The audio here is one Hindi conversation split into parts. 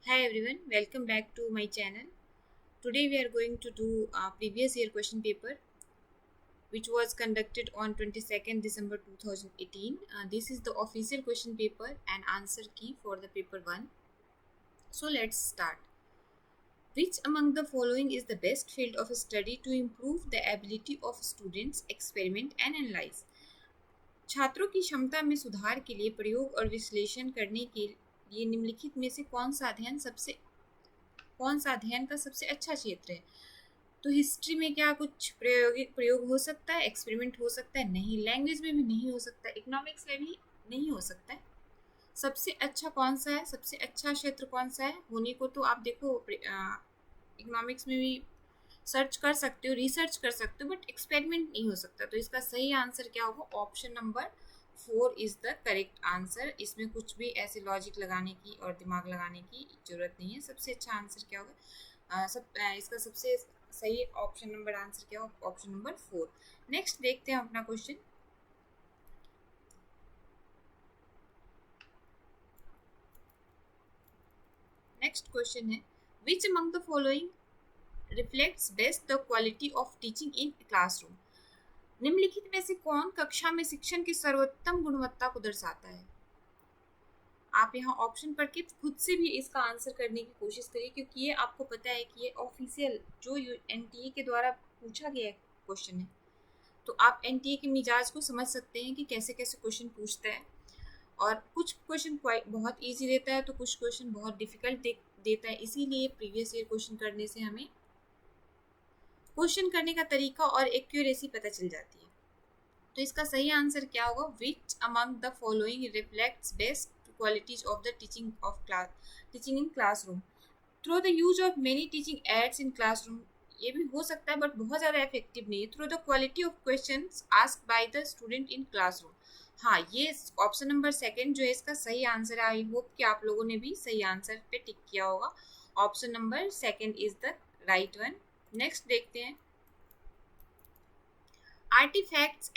Hi everyone, welcome back to my channel. Today we are going to do a previous year question paper which was conducted on 22nd December 2018. This is the official question paper and answer key for the paper 1. So let's start. Which among the following is the best field of study to improve the ability of students experiment and analyze? छात्रों की क्षमता में सुधार के लिए प्रयोग और विश्लेषण करने के लिए निम्नलिखित में से कौन सा अध्ययन का सबसे अच्छा क्षेत्र है? तो हिस्ट्री में क्या कुछ प्रयोग हो सकता है, एक्सपेरिमेंट हो सकता है? नहीं। लैंग्वेज में भी नहीं हो सकता, इकोनॉमिक्स में भी नहीं हो सकता है। सबसे अच्छा कौन सा है, सबसे अच्छा क्षेत्र कौन सा है होने को? तो आप देखो इकोनॉमिक्स में भी सर्च कर सकते हो, रिसर्च कर सकते हो, बट एक्सपेरिमेंट नहीं हो सकता। तो इसका सही आंसर क्या होगा? Option number 4 is the correct answer. इसमें कुछ भी ऐसे लॉजिक लगाने की और दिमाग लगाने की जरूरत नहीं है। सबसे अच्छा आंसर क्या होगा? इसका सबसे सही ऑप्शन नंबर आंसर क्या होगा? Option number 4। नेक्स्ट देखते हैं अपना क्वेश्चन। नेक्स्ट क्वेश्चन है, विच among the following reflects best the quality of teaching in classroom? निम्नलिखित में से कौन कक्षा में शिक्षण की सर्वोत्तम गुणवत्ता को दर्शाता है? आप यहाँ ऑप्शन पढ़ के खुद से भी इसका आंसर करने की कोशिश करिए, क्योंकि ये आपको पता है कि ये ऑफिशियल जो एनटीए के द्वारा पूछा गया क्वेश्चन है। तो आप एनटीए के मिजाज को समझ सकते हैं कि कैसे कैसे क्वेश्चन पूछता है। और कुछ क्वेश्चन बहुत इजी देता है, तो कुछ क्वेश्चन बहुत डिफिकल्ट देता है। इसीलिए प्रीवियस ईयर क्वेश्चन करने से हमें क्वेश्चन करने का तरीका और एक्यूरेसी पता चल जाती है। तो इसका सही आंसर क्या होगा? विच among the following reflects best qualities of the teaching in classroom through the use of many teaching aids in classroom? ये भी हो सकता है, बट बहुत ज़्यादा इफेक्टिव नहीं है। Through the quality of questions asked by the student in classroom. हाँ, ये ऑप्शन नंबर 2 जो है इसका सही आंसर है। आई होप कि आप लोगों ने भी सही आंसर पे टिक किया होगा। Option number 2 is the right one. Next देखते हैं, artifacts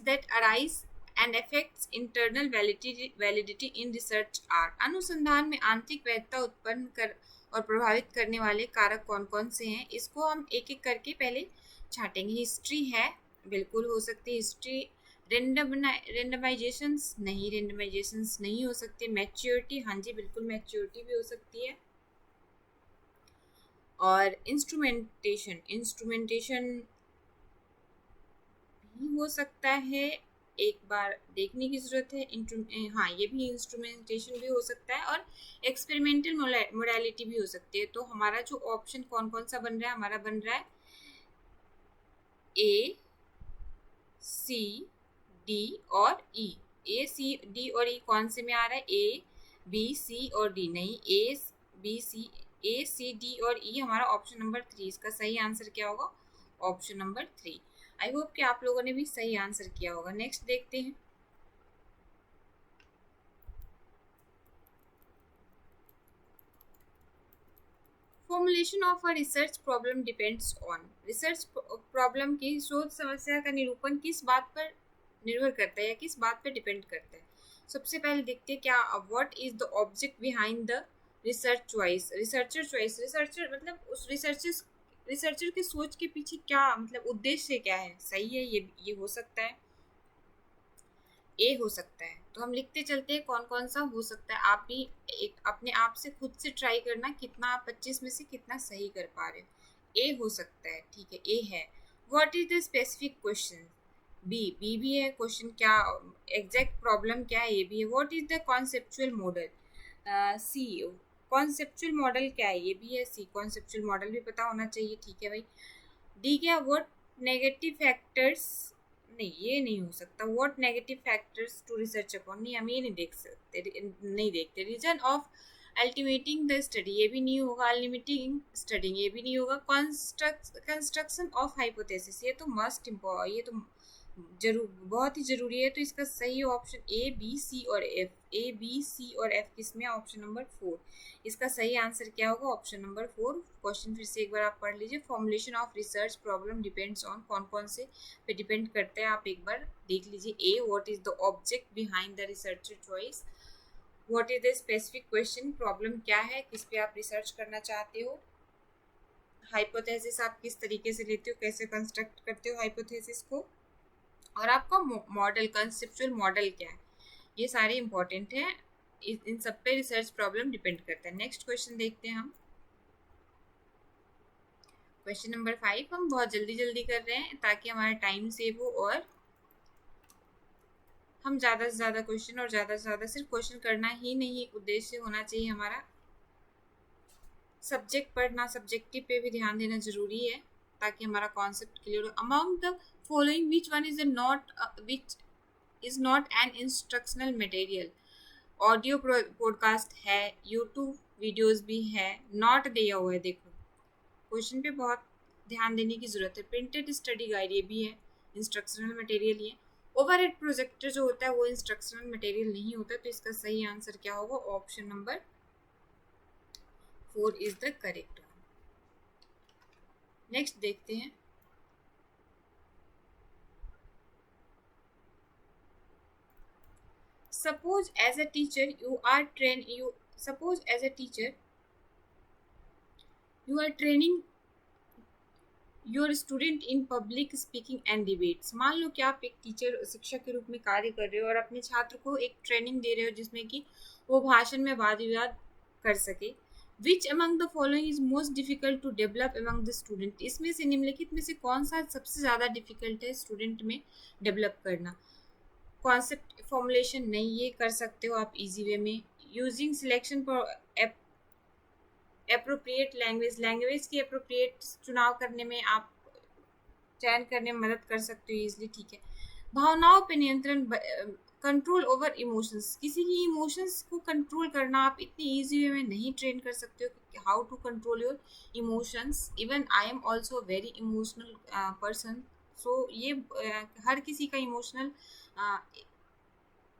that arise and affects internal validity in research are? अनुसंधान में आंतरिक वैधता उत्पन्न कर और प्रभावित करने वाले कारक कौन कौन से हैं? इसको हम एक एक करके पहले छाटेंगे। हिस्ट्री है, बिल्कुल हो सकती है हिस्ट्री। रेंडमाइजेशंस नहीं हो सकते। मैच्योरिटी, हाँ जी बिल्कुल मैच्योरिटी भी हो सकती है। और इंस्ट्रूमेंटेशन भी हो सकता है, एक बार देखने की जरूरत है। हाँ, ये भी इंस्ट्रूमेंटेशन भी हो सकता है और एक्सपेरिमेंटल मोडालिटी भी हो सकती है। तो हमारा जो ऑप्शन कौन कौन सा बन रहा है? हमारा बन रहा है ए, सी, डी और ई। ए, सी, डी और ई कौन से में आ रहा है? ए, बी, सी और डी नहीं। ए, सी, डी और ई हमारा ऑप्शन नंबर 3। इसका सही आंसर क्या होगा? Option number 3। आई होप कि आप लोगों ने भी सही आंसर किया होगा। नेक्स्ट देखते हैं, formulation of a research problem depends on. Research problem की शोध समस्या का निरूपण किस बात पर निर्भर करता है या किस बात पर डिपेंड करता है? सबसे पहले देखते हैं क्या what is the object behind the researcher choice. Researcher मतलब उस रिसर्चर के सोच के पीछे क्या मतलब उद्देश्य क्या है? सही है, ये हो सकता है, ए हो सकता है। तो हम लिखते चलते हैं कौन कौन सा हो सकता है। आप भी एक अपने आप से खुद से ट्राई करना, कितना आप 25 में से कितना सही कर पा रहे हो। ए हो सकता है, ठीक है, ए है। What is the specific question? B भी है। क्वेश्चन क्या, एग्जैक्ट प्रॉब्लम क्या है? ये भी है। What is the conceptual model? C, conceptual model क्या है? ये भी है। सी, कॉन्सेप्चुअल मॉडल भी पता होना चाहिए, ठीक है भाई। डी क्या, व्हाट नेगेटिव फैक्टर्स? नहीं, ये नहीं हो सकता। What negative factors to research upon? नहीं, हम ये नहीं देखते। Reason of ultimating the study, ये भी नहीं होगा। लिमिटिंग स्टडी, ये भी नहीं होगा। कंस्ट्रक्शन ऑफ हाइपोथेसिस, ये तो ये तो जरूर बहुत ही जरूरी है। तो इसका सही ऑप्शन ए, बी, सी और एफ। ए, बी, सी और एफ किस में? Option number 4। इसका सही आंसर क्या होगा? Option number 4। क्वेश्चन फिर से एक बार आप पढ़ लीजिए। Formulation of research problem depends on, कौन कौन से पे डिपेंड करते हैं आप एक बार देख लीजिए। A, what is the object behind the researcher choice? What is the specific question, problem क्या है, किस पे आप रिसर्च करना चाहते हो, हाइपोथेसिस आप किस तरीके से लेते हो, कैसे कंस्ट्रक्ट करते हो हाइपोथेसिस को, और आपका मॉडल, कंसेप्चुअल मॉडल क्या है, ये सारे इंपॉर्टेंट हैं। इन सब पे रिसर्च प्रॉब्लम डिपेंड करता है। नेक्स्ट क्वेश्चन देखते हैं हम, क्वेश्चन नंबर 5। हम बहुत जल्दी जल्दी कर रहे हैं ताकि हमारा टाइम सेव हो और हम ज़्यादा से ज़्यादा क्वेश्चन, और ज़्यादा से ज़्यादा सिर्फ क्वेश्चन करना ही नहीं उद्देश्य होना चाहिए हमारा, सब्जेक्ट पढ़ना, सब्जेक्टिव पे भी ध्यान देना जरूरी है ताकि हमारा कॉन्सेप्ट क्लियर हो। Among the following which one is not, which is not an instructional material, audio podcast है, यूट्यूब वीडियोस भी है, नॉट दिया हुआ है। देखो क्वेश्चन पे बहुत ध्यान देने की जरूरत है। प्रिंटेड स्टडी गाइड ये भी है, इंस्ट्रक्शनल मटेरियल ही है। ओवरहेड प्रोजेक्टर जो होता है वो इंस्ट्रक्शनल मटेरियल नहीं होता, तो इसका सही आंसर क्या होगा, option number 4 is the correct. Next देखते हैं, suppose as a teacher you are suppose as a teacher you are training your student in public speaking and debates. मान लो कि आप एक टीचर, शिक्षक के रूप में कार्य कर रहे हो और अपने छात्र को एक ट्रेनिंग दे रहे हो जिसमें कि वो भाषण में वाद विवाद कर सके। Which among the following is most difficult to develop among the student, इसमें से निम्नलिखित में से कौन सा सबसे ज़्यादा डिफिकल्ट है स्टूडेंट में डेवलप करना। कॉन्सेप्ट फॉर्मुलेशन नहीं, ये कर सकते हो आप इजी वे में। Using selection appropriate language, language की एप्रोप्रिएट चुनाव करने में, आप चयन करने में मदद कर सकते हो इजिली, ठीक है। भावनाओं पे नियंत्रण, कंट्रोल ओवर इमोशंस, किसी की इमोशंस को कंट्रोल करना आप इतनी इजी वे में नहीं ट्रेन कर सकते हो कि how to control your emotions. Even I am also very emotional person, so ये हर किसी का इमोशनल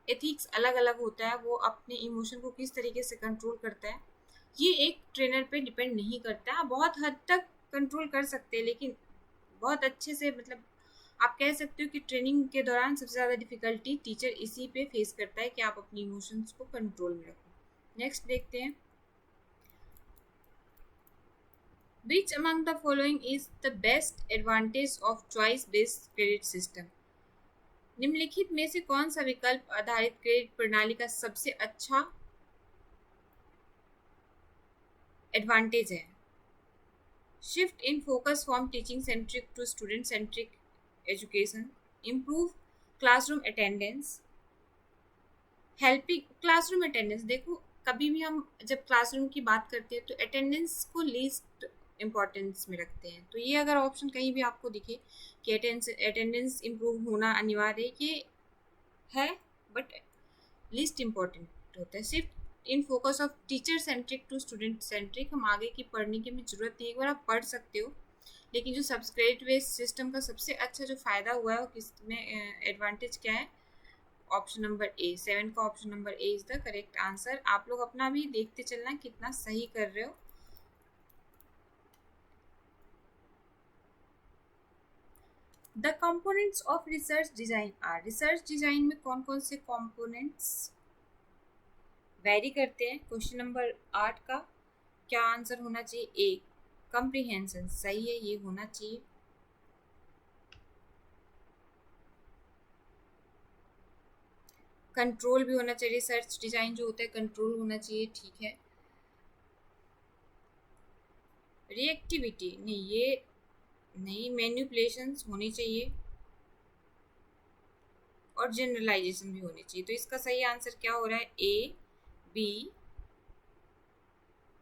एथिक्स अलग अलग होता है, वो अपने इमोशन को किस तरीके से कंट्रोल करता है ये एक ट्रेनर पे डिपेंड नहीं करता। आप बहुत हद तक कंट्रोल कर सकते हैं, लेकिन बहुत अच्छे से, मतलब आप कह सकते हो कि ट्रेनिंग के दौरान सबसे ज़्यादा डिफिकल्टी टीचर इसी पे फेस करता है कि आप अपनी इमोशंस को कंट्रोल में रखो। नेक्स्ट देखते हैं, विच among the following is the best advantage of choice based credit system, निम्नलिखित में से कौन सा विकल्प आधारित क्रेडिट प्रणाली का सबसे अच्छा एडवांटेज है। Shift in focus from teaching centric to student centric education, improve classroom attendance, helping classroom attendance. देखो कभी भी हम जब क्लासरूम की बात करते हैं तो अटेंडेंस को लीस्ट इम्पॉर्टेंस में रखते हैं, तो ये अगर ऑप्शन कहीं भी आपको दिखे कि अटेंडेंस इम्प्रूव होना अनिवार्य, ये है, बट लीस्ट इम्पॉर्टेंट होता है। Shift in focus of teacher centric to student centric, हम आगे की पढ़ने की हमें जरूरत नहीं, एक बार आप पढ़ सकते हो, लेकिन जो सब्सक्रेट बेस्ड सिस्टम का सबसे अच्छा जो फ़ायदा हुआ है वो किसमें, एडवांटेज क्या है, ऑप्शन नंबर ए, 7 का option number A is the correct answer. आप लोग अपना भी देखते चलना कितना सही कर रहे हो। The components of research design are, research design में कौन कौन से कंपोनेंट्स वेरी करते हैं। क्वेश्चन नंबर 8 का क्या आंसर होना चाहिए, ए कंप्रीहेंशन, सही है, ये होना चाहिए। कंट्रोल भी होना चाहिए, रिसर्च डिजाइन जो होता है कंट्रोल होना चाहिए, ठीक है। रिएक्टिविटी नहीं, ये नहीं, मैनिपुलेशंस होनी चाहिए और जनरलाइजेशन भी होनी चाहिए। तो इसका सही आंसर क्या हो रहा है, बी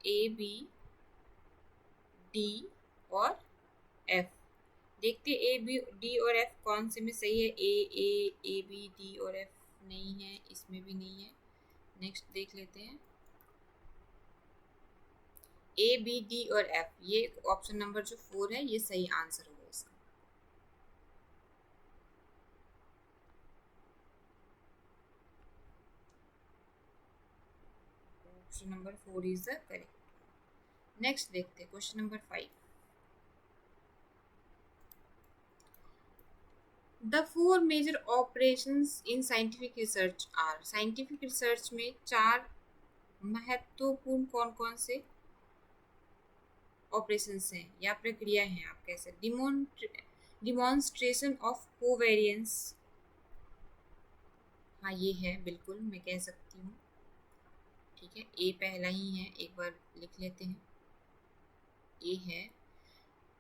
ए बी डी और एफ। देखते ए बी डी और एफ कौन से में सही है। ए बी डी और एफ नहीं है, इसमें भी नहीं है। नेक्स्ट देख लेते हैं, ए बी डी और एफ, ये ऑप्शन नंबर जो 4 है ये सही आंसर होगा इसका। Option number 4 is the correct. Next देखते हैं question number 5। The 4 major operations in scientific research are, scientific research में 4 महत्वपूर्ण कौन कौन से ऑपरेशंस हैं या प्रक्रिया हैं, आप कह सकते। डिमॉन्स्ट्रेशन ऑफ कोवेरियंस, हाँ ये है, बिल्कुल मैं कह सकती हूँ। ठीक है, ए पहला ही है, एक बार लिख लेते हैं, ए है।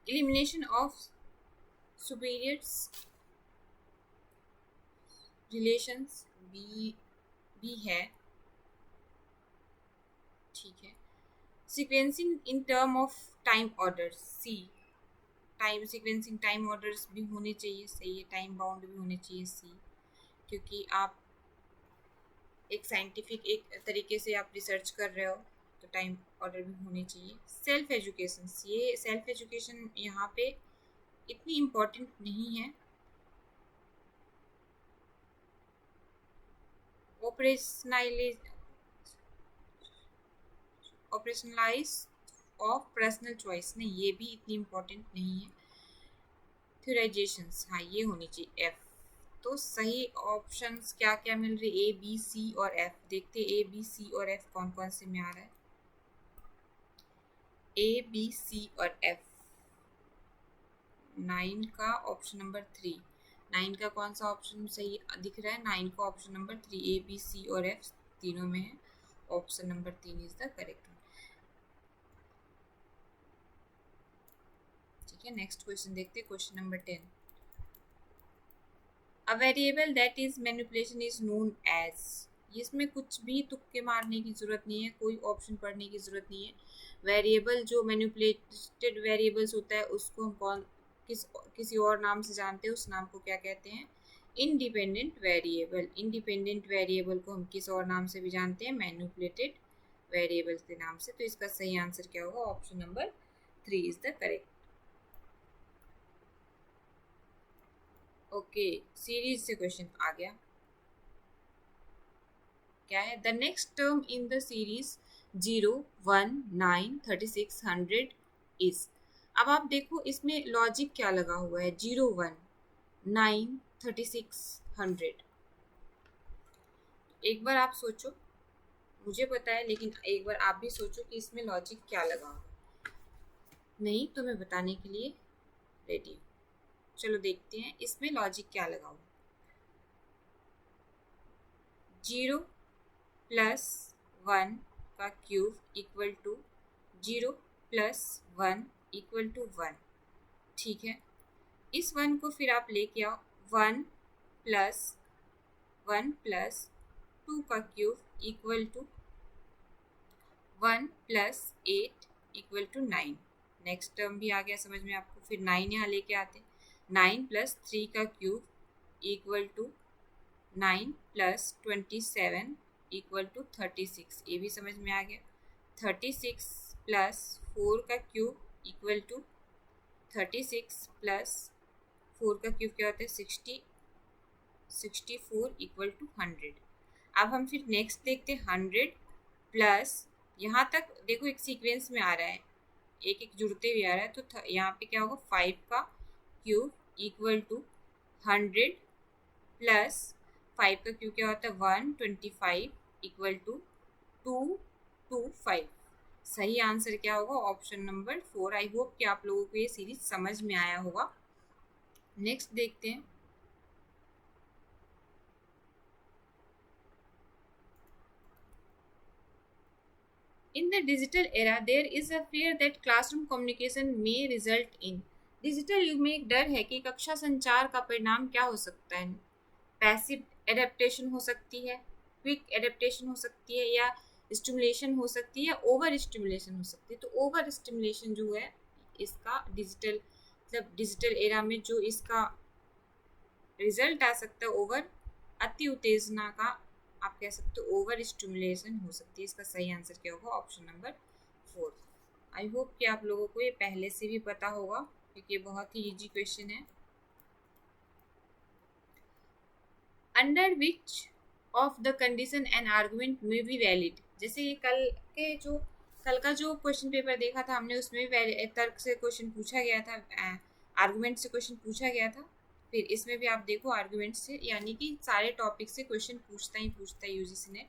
Elimination of superiors relations, B है। ठीक है, sequencing in term of time orders, C. Time sequencing time orders भी होने चाहिए, सही है। टाइम बाउंड भी होने चाहिए, सी, क्योंकि आप एक साइंटिफिक एक तरीके से आप रिसर्च कर रहे हो तो टाइम ऑर्डर भी होने चाहिए। सेल्फ एजुकेशन, ये सेल्फ एजुकेशन यहाँ पे इतनी इम्पोर्टेंट नहीं है। ऑपरेशनलाइज ऑफ पर्सनल चॉइस, नहीं ये भी इतनी इम्पोर्टेंट नहीं है। थ्योराइजेशंस, हाँ ये होनी चाहिए, एफ। तो सही ऑप्शंस क्या क्या मिल रही, ए बी सी और एफ। देखते ए बी सी और एफ कौन कौन से में आ रहा है। ए बी सी और एफ, 9 का ऑप्शन नंबर 3। 9 का कौन सा ऑप्शन सही दिख रहा है, 9 का option number 3, A B C और एफ तीनों में है। Option number 3 is the correct one. ठीक है, नेक्स्ट क्वेश्चन देखते हैं, question number 10। A variable that is manipulation is known as, इसमें कुछ भी तुक्के मारने की जरूरत नहीं है, कोई ऑप्शन पढ़ने की जरूरत नहीं है। वेरिएबल जो मैनिपुलेटेड वेरिएबल्स होता है उसको हम किसी और नाम से जानते हैं, उस नाम को क्या कहते हैं, इंडिपेंडेंट वेरिएबल। इंडिपेंडेंट वेरिएबल को हम किस और नाम से भी जानते हैं, मैनिपुलेटेड वेरिएबल्स के नाम से। तो इसका सही आंसर क्या होगा, option number 3 is the correct. Okay, series से क्वेश्चन आ गया। क्या है, the next term in the series 0, 1, 9, 36, 100 is. अब आप देखो इसमें लॉजिक क्या लगा हुआ है, 0, 1, 9, 36, 100। एक बार आप सोचो, मुझे पता है लेकिन एक बार आप भी सोचो कि इसमें लॉजिक क्या लगा हुआ। नहीं तो मैं बताने के लिए रेडी हूँ। चलो देखते हैं इसमें लॉजिक क्या लगा हुआ। 0 प्लस 1 का cube equal to 0 plus 1 equal to 1। ठीक है, इस 1 को फिर आप लेके आओ, 1 प्लस 2 का cube equal to 1 plus 8 equal to 9। Next term भी आ गया समझ में आपको। फिर 9 यहाँ लेके आते, 9 प्लस 3 का cube equal to 9 plus 27 equal to 36, ये भी समझ में आ गया। 36 प्लस 4 का क्यूब इक्वल टू 36 प्लस 4 का क्यूब क्या होता है, 60, 64 इक्वल टू 100। अब हम फिर नेक्स्ट देखते हैं, 100 प्लस, यहाँ तक देखो एक सीक्वेंस में आ रहा है, एक एक जुड़ते हुए आ रहा है, तो यहाँ पे क्या होगा, 5 का क्यूब इक्वल टू 100 प्लस 5 का क्यूब क्या होता है, 125 इक्वल टू 225। सही आंसर क्या होगा, ऑप्शन नंबर 4। आई होप कि आप लोगों को ये सीरीज समझ में आया होगा। नेक्स्ट देखते हैं, In the digital era, there is a fear that classroom communication may result in। Digital युग में एक डर है कि कक्षा संचार का परिणाम क्या हो सकता है, पैसिव एडेप्टेशन हो सकती है, क्विक एडेप्टेशन हो सकती है, या स्टिमुलेशन हो सकती है, या ओवर स्टिमुलेशन हो सकती है। तो ओवर स्टिमुलेशन जो है इसका डिजिटल एरा में जो इसका रिजल्ट आ सकता है, ओवर अति उत्तेजना का आप कह सकते हो, ओवर स्टिमुलेशन हो सकती है। इसका सही आंसर क्या होगा, ऑप्शन नंबर 4। आई होप कि आप लोगों को ये पहले से भी पता होगा क्योंकि ये बहुत ही इजी क्वेश्चन है। Under which of the condition an argument may be valid. जैसे ये कल का जो क्वेश्चन पेपर देखा था हमने, उसमें तर्क से क्वेश्चन पूछा गया था, आर्गुमेंट से क्वेश्चन पूछा गया था। फिर इसमें भी आप देखो आर्गुमेंट से, यानी कि सारे टॉपिक से क्वेश्चन पूछता ही यूजीसी ने।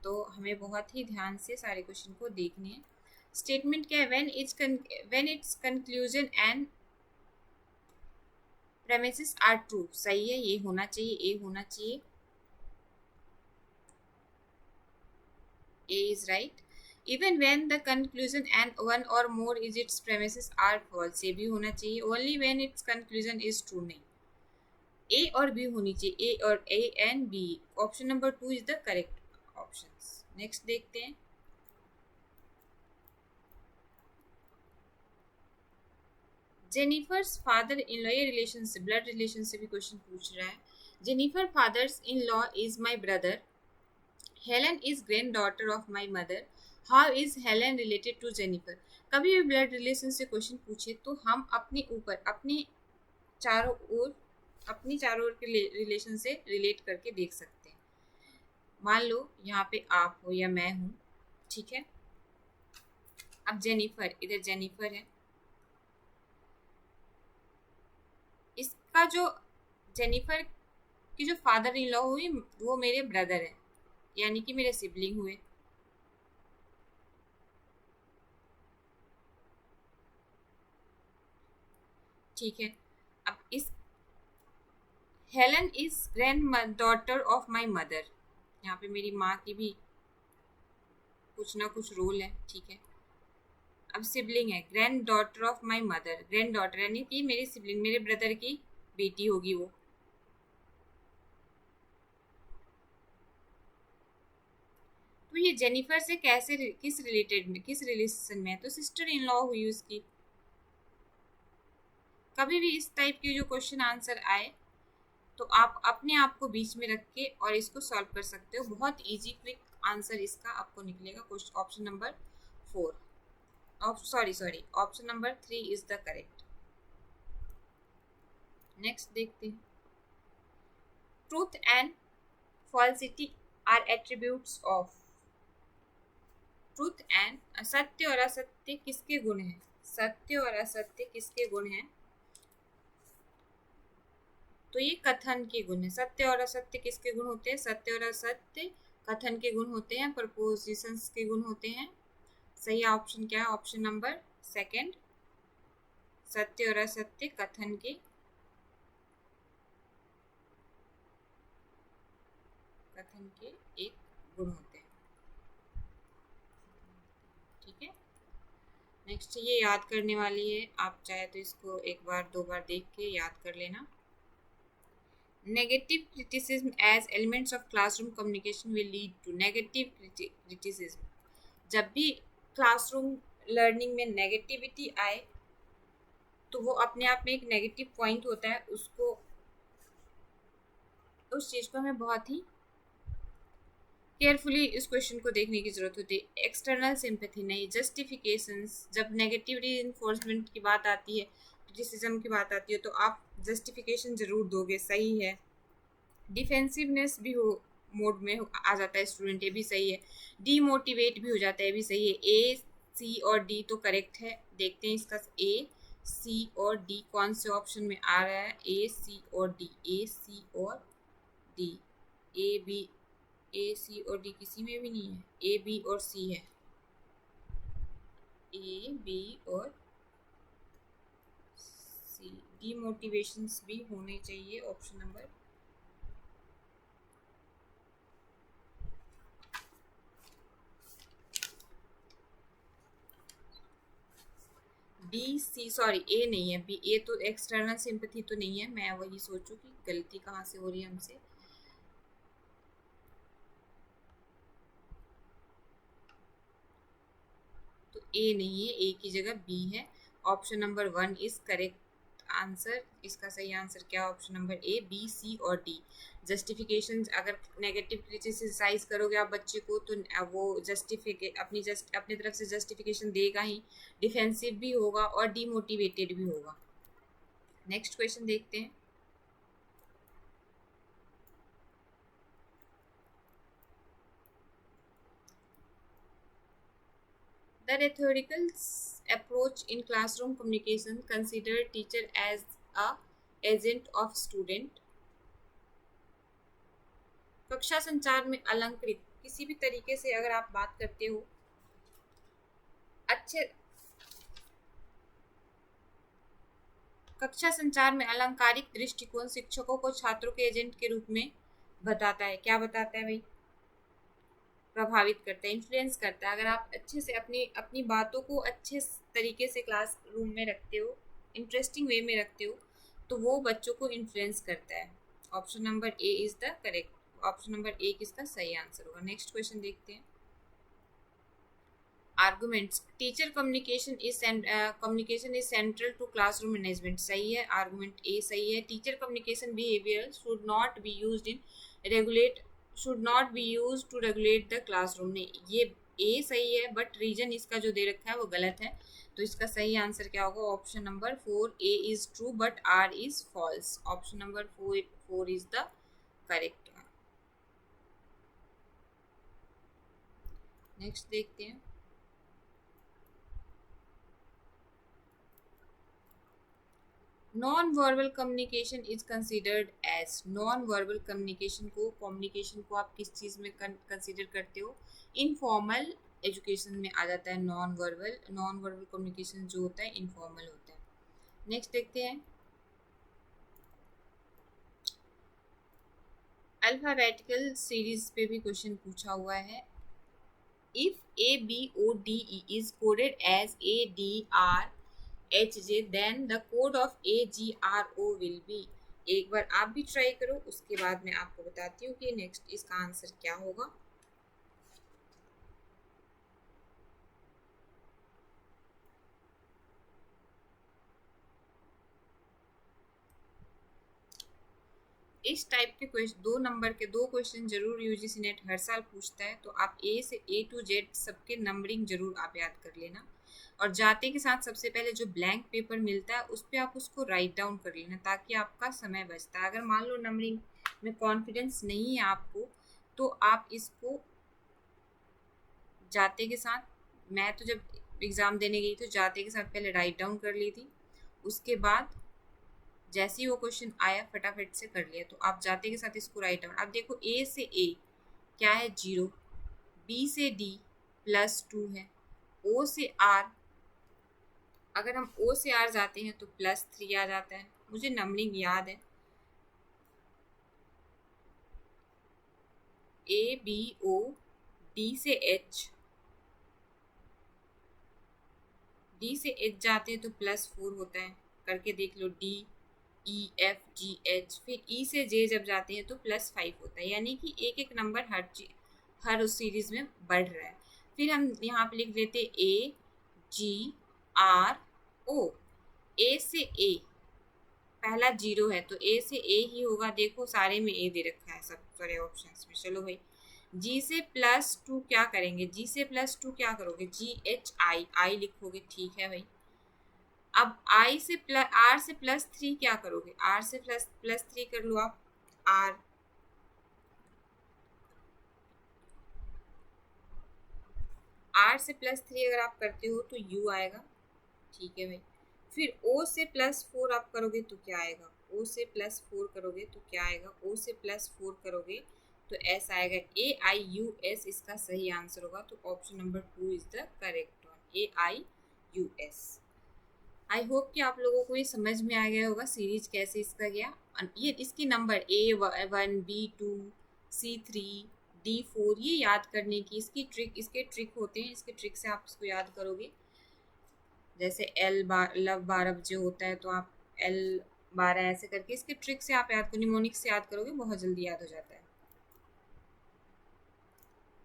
तो हमें बहुत ही ध्यान से सारे क्वेश्चन को देखने हैं। स्टेटमेंट क्या है? When its conclusion and premises are true, सही है, ये होना चाहिए, ए होना चाहिए, A is right. Even when the conclusion and one or more is its premises are false, ये भी होना चाहिए. Only when its conclusion is true, नहीं. A और B होनी चाहिए, A और A and B. Option number 2 is the correct options. Next देखते हैं. जेनिफर्स फादर इन लॉ, ये रिलेशन से, ब्लड रिलेशन से भी क्वेश्चन पूछ रहा है. Jennifer father's in law is my brother. Helen is granddaughter of my mother. How is Helen related to Jennifer. कभी भी ब्लड रिलेशन से क्वेश्चन पूछे तो हम अपने ऊपर अपनी चारों ओर के रिलेशन से रिलेट करके देख सकते हैं. मान लो यहाँ पे आप हो या मैं हूँ, ठीक है. अब जेनिफर, इधर जेनिफर है, इसका जो जेनिफर की जो फादर इन लॉ हुई वो मेरे ब्रदर है, यानी कि मेरे सिबलिंग हुए. ठीक है. अब इस Helen is granddaughter of my mother, यहाँ पे मेरी माँ की भी कुछ ना कुछ रोल है, ठीक है. अब सिबलिंग है, grand daughter of my mother, grand daughter यानी कि मेरी सिबलिंग, मेरे ब्रदर की बेटी होगी वो. तो ये जेनिफर से कैसे, किस रिलेशन में है? तो सिस्टर इन लॉ हुई उसकी. कभी भी इस टाइप के जो क्वेश्चन आंसर आए तो आप अपने आप को बीच में रख के और इसको सॉल्व कर सकते हो. बहुत इजी क्विक आंसर इसका आपको निकलेगा. Option number 4, option number 3 is the correct. Next देखते हैं. Truth and falsity are attributes of. Truth and, सत्य और असत्य किसके गुण हैं? सत्य और असत्य किसके गुण हैं? तो ये कथन के गुण है. सत्य और असत्य किसके गुण होते हैं? सत्य और असत्य कथन के गुण होते हैं, प्रपोजिशंस के गुण होते हैं. सही ऑप्शन क्या है? Option number 2. सत्य और असत्य कथन के एक गुण होते हैं. ठीक है. नेक्स्ट ये याद करने वाली है, आप चाहे तो इसको एक बार 2 बार देख के याद कर लेना. Negative criticism as elements of classroom communication will lead to negative criticism. जब भी क्लासरूम लर्निंग में नेगेटिविटी आए तो वो अपने आप में एक नेगेटिव पॉइंट होता है, उसको, उस चीज़ को हमें बहुत ही केयरफुली इस क्वेश्चन को देखने की ज़रूरत होती है. एक्सटर्नल सिंपैथी नहीं, जस्टिफिकेशंस. जब नेगेटिव रीइंफोर्समेंट की बात आती है, क्रिटिसिज्म की बात आती है, तो आप जस्टिफिकेशन ज़रूर दोगे, सही है. डिफेंसिवनेस भी हो मोड में आ जाता है स्टूडेंट, ये भी सही है. डीमोटिवेट भी हो जाता है, ये भी सही है. ए, सी और डी तो करेक्ट है. देखते हैं इसका ए, सी और डी कौन से ऑप्शन में आ रहा है. ए, सी और डी, ए, सी और डी. ए, बी, ए, सी और डी किसी में भी नहीं है. ए, बी और सी है. ए, बी और सी. डीमोटिवेशंस भी होने चाहिए ऑप्शन नंबर बी, सी, सॉरी ए नहीं है, बी. ए तो एक्सटर्नल सिंपैथी तो नहीं है. मैं वही सोचूं कि गलती कहाँ से हो रही है हमसे. तो ए नहीं है, ए की जगह बी है. Option number 1 is correct answer. इसका सही आंसर क्या? ऑप्शन नंबर ए, बी, सी और डी. जस्टिफिकेशन, अगर नेगेटिव क्रिटिसाइज करोगे आप बच्चे को तो वो अपनी तरफ से जस्टिफिकेशन देगा ही, डिफेंसिव भी होगा और डीमोटिवेटेड भी होगा. नेक्स्ट क्वेश्चन देखते हैं. The rhetorical approach in classroom communication consider teacher as a agent of student. कक्षा संचार में अलंकृत किसी भी तरीके से अगर आप बात करते हो अच्छे कक्षा संचार में अलंकारिक दृष्टिकोण शिक्षकों को छात्रों के एजेंट के रूप में बताता है। क्या बताता है भाई? प्रभावित करता है, इन्फ्लुएंस करता है। अगर आप अच्छे से अपनी अपनी बातों को अच्छे तरीके से क्लास रूम में रखते हो, इंटरेस्टिंग वे में रखते हो, तो वो बच्चों को इन्फ्लुएंस करता है। Option number A is the correct, option number A किसका सही आंसर होगा। नेक्स्ट क्वेश्चन देखते हैं। Arguments, teacher communication is central to classroom management, सही है, आर्गुमेंट ए सही है। Teacher communication behaviour should not be used in regulate should not be used to regulate the classroom, ने ये ए सही है, बट रीजन इसका जो दे रखा है वो गलत है। तो इसका सही आंसर क्या होगा? Option number 4 A is true but R is false. Option number 4 is the correct. Next देखते हैं। Non verbal communication is considered as, non verbal communication को आप किस चीज़ में कंसिडर करते हो? इनफॉर्मल एजुकेशन में आ जाता है नॉन वर्बल कम्युनिकेशन जो होता है इनफॉर्मल होता है। नेक्स्ट देखते हैं। अल्फाबेटिकल सीरीज पे भी क्वेश्चन पूछा हुआ है। If ABODE is coded as ADRHJ then the code of AGRO will be, एक बार आप भी ट्राई करो, उसके बाद मैं आपको बताती हूँ कि नेक्स्ट इसका आंसर क्या होगा। इस टाइप के क्वेश्चन 2 नंबर के 2 क्वेश्चन जरूर यूजीसी नेट हर साल पूछता है, तो आप ए से A to Z सबके नंबरिंग जरूर आप याद कर लेना, और जाते के साथ सबसे पहले जो ब्लैंक पेपर मिलता है उस पर आप उसको राइट डाउन कर लेना ताकि आपका समय बचता है। अगर मान लो नंबरिंग में कॉन्फिडेंस नहीं है आपको, तो आप इसको जाते के साथ, मैं तो जब एग्ज़ाम देने गई तो जाते के साथ पहले राइट डाउन कर ली थी, उसके बाद जैसे ही वो क्वेश्चन आया फटाफट से कर लिया। तो आप जाते के साथ इसको राइट डाउन, आप देखो ए से ए क्या है 0, बी से डी +2 है, ओ से आर, अगर हम ओ से आर जाते हैं तो +3 आ जाता है। मुझे नंबरिंग याद है, ABO, डी से एच जाते हैं तो +4 होता है, करके देख लो। DEFGH, फिर ई से जे जब जाते हैं तो +5 होता है, यानी कि एक एक नंबर हर उस सीरीज में बढ़ रहा है। फिर हम यहाँ पे लिख देते AGRO, ए से ए पहला 0 है तो ए से ए ही होगा, देखो सारे में ए दे रखा है सब सारे ऑप्शंस में। चलो भाई, जी से +2 क्या करेंगे? जी से +2 क्या करोगे? GHI लिखोगे, ठीक है भाई। अब आर से +3 क्या करोगे? आर से +3 कर लो आप, आर से +3 अगर आप करते हो तो यू आएगा, ठीक है भाई। फिर ओ से +4 आप करोगे तो क्या आएगा? ओ से +4 करोगे तो क्या आएगा? ओ से +4 करोगे तो एस आएगा, AIUS इसका सही आंसर होगा। तो option number 2 is the correct one, AIUS। I hope कि आप लोगों को ये समझ में आ गया होगा सीरीज कैसे इसका गया। ये इसकी number A1 B2 C3 D4 ये याद करने की इसके ट्रिक होते हैं, इसके ट्रिक से आप इसको याद करोगे। जैसे L12 जो होता है तो आप L12 ऐसे करके इसके ट्रिक से आप याद करो, निमोनिक से याद करोगे, बहुत जल्दी याद हो जाता है।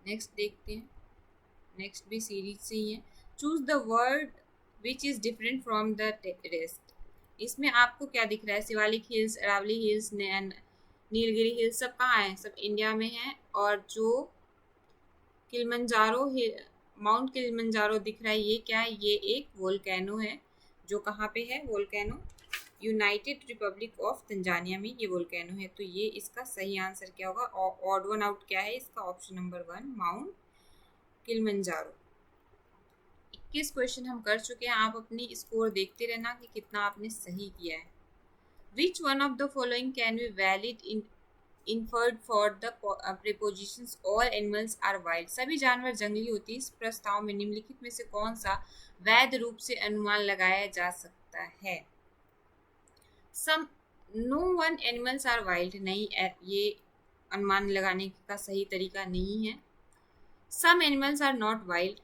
नेक्स्ट देखते हैं। नेक्स्ट भी सीरीज से ही है। Choose the word which is different from the rest. इसमें आपको क्या दिख रहा है? Shivalik hills, Aravalli hills, Nilgiri hills सब कहाँ हैं? सब इंडिया में हैं। और जो किलिमंजारो माउंट किलिमंजारो दिख रहा है, ये क्या है? ये एक वोल्केनो है। जो कहाँ पे है volcano? United Republic of Tanzania में ये वोल्केनो है। तो ये इसका सही आंसर क्या होगा? ऑड वन आउट क्या है इसका? Option number 1 mount Kilimanjaro. 21 question हम कर चुके हैं। आप अपनी स्कोर देखते रहना कि कितना आपने सही किया है। Which one of the following can be valid in inferred for the prepositions all animals are wild. सभी जानवर जंगली होते हैं। इस प्रस्ताव में निम्नलिखित में से कौन सा वैध रूप से अनुमान लगाया जा सकता है? Some no one animals are wild, नहीं, ये अनुमान लगाने का सही तरीका नहीं है। Some animals are not wild,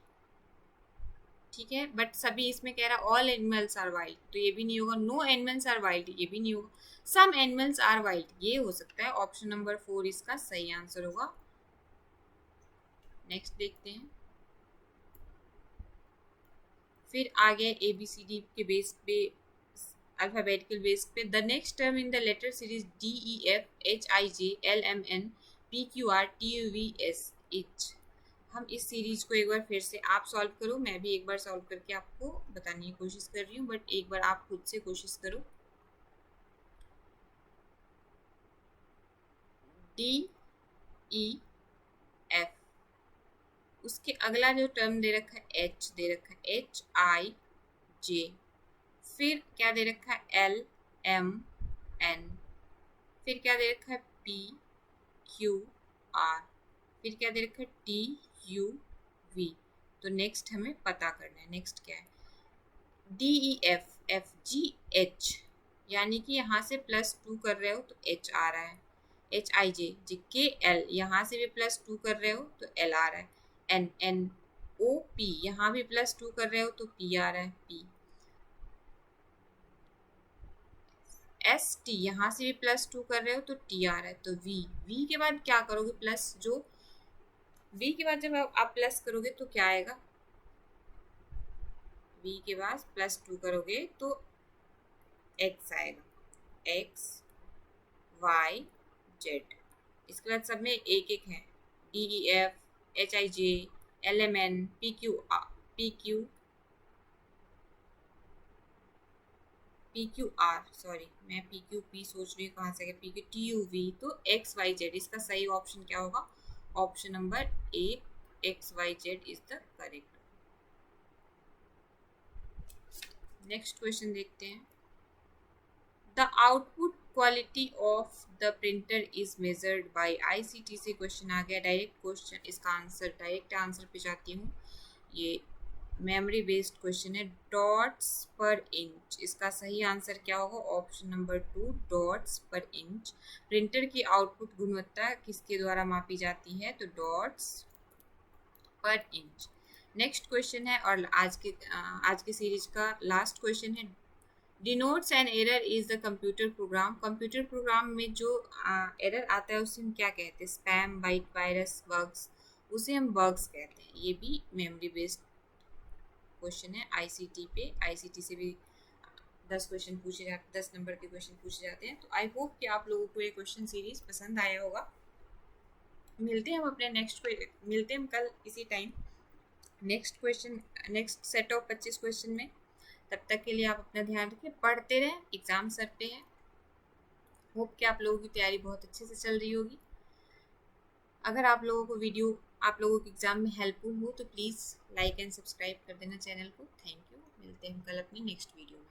ठीक है, बट सभी इसमें कह रहा ऑल एनिमल्स आर वाइल्ड, तो ये भी नहीं होगा। नो एनिमल्स आर वाइल्ड, ये भी नहीं होगा। सम एनिमल्स आर वाइल्ड, ये हो सकता है। ऑप्शन नंबर 4 इसका सही आंसर होगा। नेक्स्ट देखते हैं। फिर आगे ABCD के बेस पे, अल्फाबेटिकल बेस पे, the next term in the letter series DEF HIJ LMN PQR TUV SH। हम इस सीरीज को एक बार फिर से आप सॉल्व करो, मैं भी एक बार सॉल्व करके आपको बताने की कोशिश कर रही हूँ, बट एक बार आप खुद से कोशिश करो। DEF, उसके अगला जो टर्म दे रखा है H दे रखा है HIJ, फिर क्या दे रखा है LMN, फिर क्या दे रखा है PQR, फिर क्या दे रखा है TUV। तो नेक्स्ट हमें पता करना है। नेक्स्ट क्या है? DEF FGH, यानी कि यहाँ से +2 कर रहे हो तो H आ रहा है। HIJ KL, यहाँ से भी +2 कर रहे हो तो L आ रहा है। NOP, यहाँ भी +2 कर रहे हो तो P आ रहा है P। ST, यहाँ से भी +2 कर रहे हो तो T आ रहा है। तो V के बाद क्या करोगे? प्लस, जो V के बाद जब आप प्लस करोगे तो क्या आएगा? V के बाद +2 करोगे तो X आएगा, X Y Z। इसके बाद सब में एक एक है, DEF HIJ LMN PQR, sorry मैं PQP सोच रही हूँ, कहाँ से PQ TUV। तो XYZ, इसका सही ऑप्शन क्या होगा? Option number A XYZ is the correct. Next question देखते हैं। The output quality of the printer is measured by ICT से क्वेश्चन आ गया। डायरेक्ट क्वेश्चन, इसका आंसर डायरेक्ट आंसर पे जाती हूँ। ये मेमोरी बेस्ड क्वेश्चन है। डॉट्स पर इंच, इसका सही आंसर क्या होगा? ऑप्शन नंबर 2 डॉट्स पर इंच। प्रिंटर की आउटपुट गुणवत्ता किसके द्वारा मापी जाती है? तो डॉट्स पर इंच। नेक्स्ट क्वेश्चन है और आज के सीरीज का लास्ट क्वेश्चन है। Denotes an error is the computer program. Computer program में जो एरर आता है उसे हम क्या कहते हैं? स्पैम, बाइट, वायरस, बग्स, उसे हम बग्स कहते हैं। ये भी मेमोरी बेस्ड क्वेश्चन है। ICT से भी 10 क्वेश्चन पूछे जाते, 10 नंबर के क्वेश्चन पूछे जाते हैं। तो आई होप कि आप लोगों को ये क्वेश्चन सीरीज पसंद आया होगा। मिलते हैं हम अपने मिलते हैं हम कल इसी time next set of 25 question में। तब तक के लिए आप अपना ध्यान रखिए, पढ़ते रहें, एग्जाम सर पे है। होप कि आप लोगों की तैयारी बहुत अच्छे से चल रही होगी। अगर आप लोगों को वीडियो आप लोगों के एग्जाम में हेल्पफुल हो तो प्लीज़ लाइक एंड सब्सक्राइब कर देना चैनल को। Thank you. मिलते हैं हम कल अपनी नेक्स्ट वीडियो में।